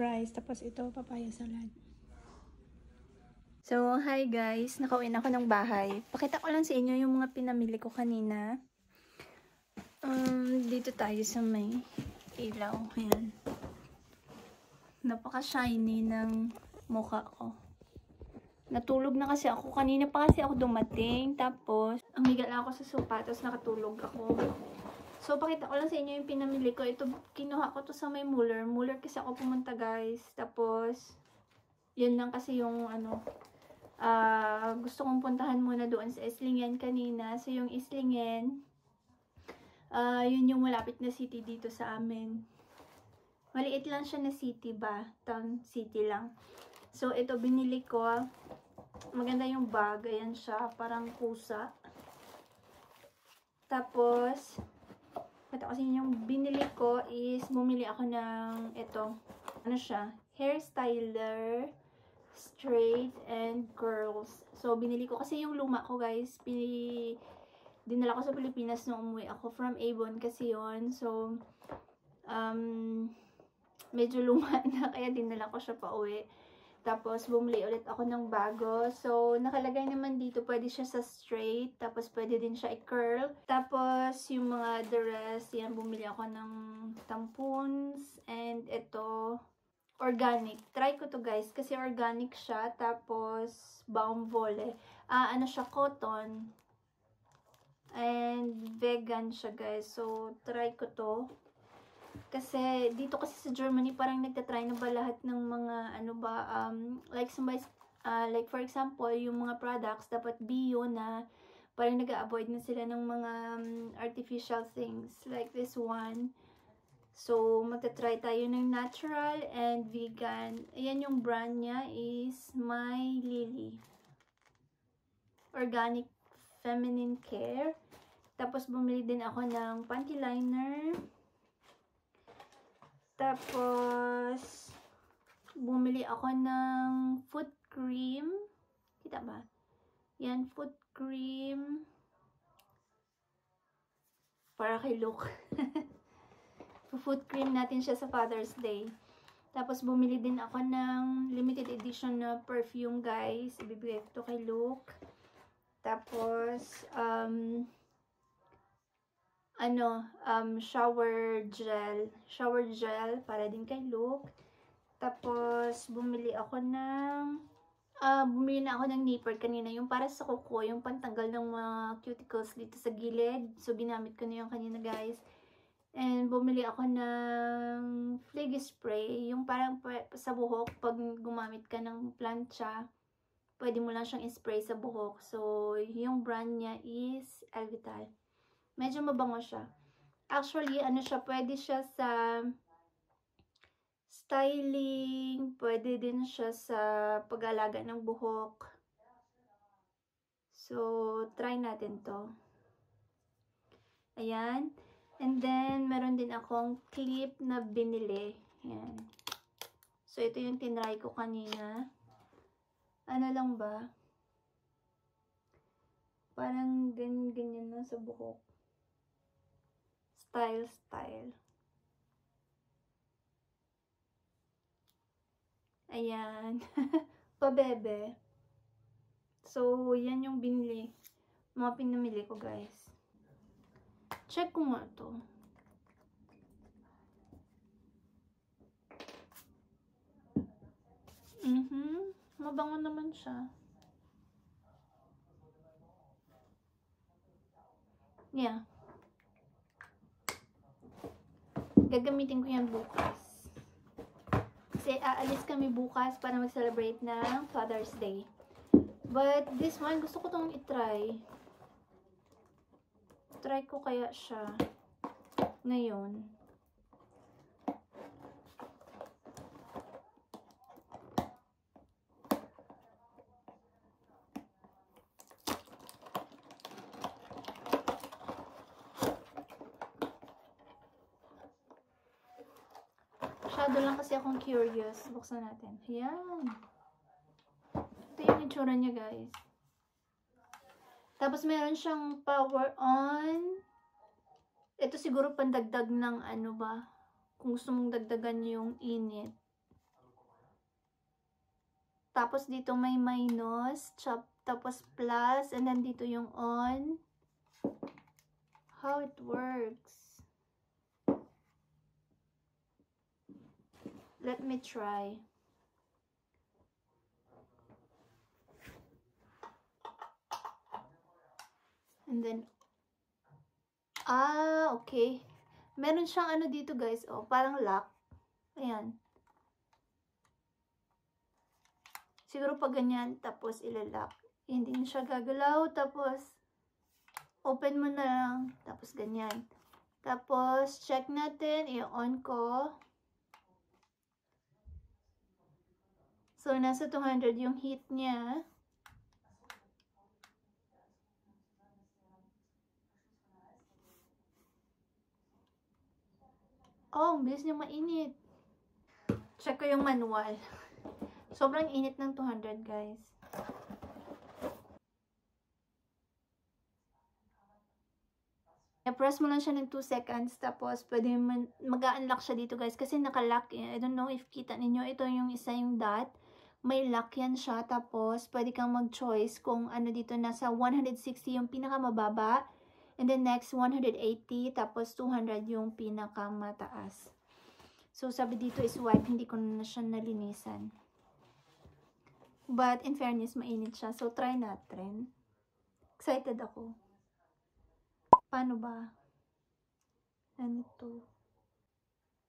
rice, tapos ito, papaya salad. So, hi guys! Nakauwi na ako ng bahay. Pakita ko lang sa inyo yung mga pinamili ko kanina. Dito tayo sa may ilaw. Ayan. Napaka-shiny ng mukha ko. Natulog na kasi ako. Kanina pa kasi ako dumating. Tapos, ang higala ako sa sofa. Tapos nakatulog ako. So, pakita ko lang sa inyo yung pinamili ko. Ito, kinuha ko to sa may Muller. Muller kasi ako pumunta guys. Tapos, yun lang kasi yung ano, gusto kong puntahan muna doon sa Islingen kanina. So, yung Islingen, yun yung malapit na city dito sa amin. Maliit lang siya na city ba? Town city lang. So, ito binili ko. Maganda yung bag. Ayan siya. Parang pusa. Tapos, kasi yung binili ko is, bumili ako ng ito. Ano siya? Hair styler, straight, and curls. So, binili ko. Kasi yung luma ko, guys, dinala ko sa Pilipinas nung umuwi ako from Avon kasi yon. So, medyo luma na, kaya dinala ko siya pa uwi. Tapos, bumili ulit ako ng bago. So, nakalagay naman dito, pwede siya sa straight. Tapos, pwede din siya i-curl. Tapos, yung mga the rest, yan, bumili ako ng tampons. And ito, organic. Try ko to guys, kasi organic siya. Tapos, Baumwolle. Ano siya, cotton. And, vegan siya guys. So, try ko to. Kasi, dito kasi sa Germany, parang nagtatry na ba lahat ng mga, ano ba, like for example, yung mga products, dapat bio na, parang nag-a-avoid na sila ng mga artificial things, like this one. So, magta-try tayo ng natural and vegan. Ayan yung brand niya is My Lily. Organic Feminine Care. Tapos, bumili din ako ng panty liner. Tapos, bumili ako ng foot cream. Kita ba? Yan, foot cream. Para kay Luke. Foot cream natin siya sa Father's Day. Tapos, bumili din ako ng limited edition na perfume, guys. Ibibigay ko to kay Luke. Tapos, shower gel para din kay Luke. Tapos, bumili na ako ng nipper kanina, yung para sa kuko, yung pantanggal ng mga cuticles dito sa gilid. So, ginamit ko na yung kanina guys. And, bumili ako ng flag spray, yung parang sa buhok, pag gumamit ka ng plancha, pwede mo lang siyang spray sa buhok. So, yung brand niya is Elvital. Medyo mabango siya. Actually, ano siya, pwede siya sa styling, pwede din siya sa pag-alaga ng buhok. So, try natin to. Ayan. And then, meron din akong clip na binili. Ayan. So, ito yung tinry ko kanina. Ano lang ba? Parang ganyan na sa buhok. Style. Ayan. Pabebe. So, yan yung binili. Mga pinamili ko, guys. Check ko nga to. Mabango naman siya. Yeah. Gagamitin ko yan bukas. Kasi aalis kami bukas para mag-celebrate ng Father's Day. But this one, gusto ko itong itry. Try ko kaya siya ngayon. Masyado lang kasi akong curious. Buksan natin. Ayan. Ito yung itsura niya, guys. Tapos, meron siyang power on. Ito siguro pandagdag ng ano ba. Kung gusto mong dagdagan yung init. Tapos dito may minus, tapos plus, and then dito yung on. How it works. Let me try. And then, okay. Meron siyang ano dito guys, oh, parang lock. Ayan. Siguro pag ganyan, tapos ilalock. Hindi na siya gagalaw, tapos open mo na lang, tapos ganyan. Tapos, check natin, i-on ko. So, nasa 200 yung heat niya. Oh, ang bilis niya mainit. Check ko yung manual. Sobrang init ng 200, guys. I-press mo lang siya ng 2 seconds, tapos pwede mag-unlock siya dito, guys, kasi naka-lock. I don't know if kita ninyo, ito yung isa yung dot. May lock yan siya, tapos pwede kang mag-choice kung ano dito, nasa 160 yung pinakamababa, and then next 180, tapos 200 yung pinakamataas. So, sabi dito is wipe, hindi ko na siya nalinisan. But, in fairness, mainit siya. So, try natin. Excited ako. Paano ba? Ano to?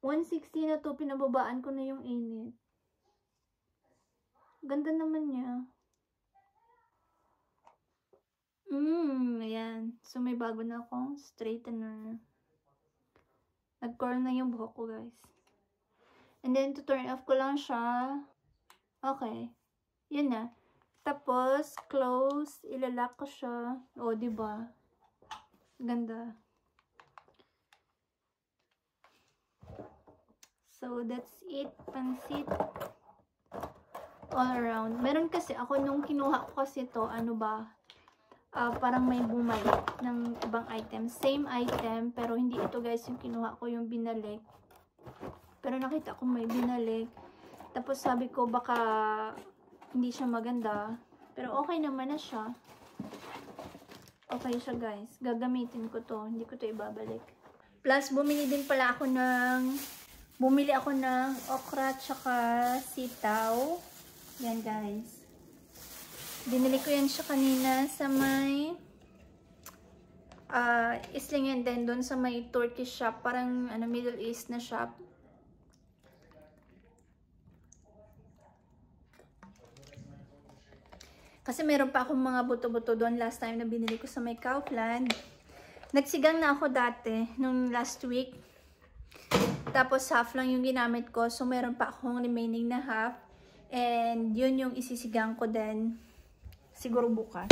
160 na to, pinababaan ko na yung init. Ganda naman niya. Ayan. So, may bago na akong straightener. Nag-curl na yung buhok ko, guys. And then, to turn off ko lang siya. Okay. Yun na. Tapos, close. Ilalock ko siya. O, diba? Ganda. So, that's it. Pansit. All around. Meron kasi ako, nung kinuha ko kasi to, ano ba? Parang may bumalik ng ibang item. Same item, pero hindi ito guys yung kinuha ko, yung binalik. Pero nakita ko may binalik. Tapos sabi ko baka hindi siya maganda. Pero okay naman na siya. Okay siya guys. Gagamitin ko to. Hindi ko to ibabalik. Plus, bumili ako ng okra tsaka sitaw. Yan guys. Binili ko yan siya kanina sa may Islingin din doon sa may Turkish shop. Parang Middle East na shop. Kasi meron pa akong mga buto-buto doon last time na binili ko sa may Kaufland. Nagsigang na ako dati, nung last week. Tapos half lang yung ginamit ko. So meron pa akong remaining na half. And yun yung isisigang ko din. Siguro bukas.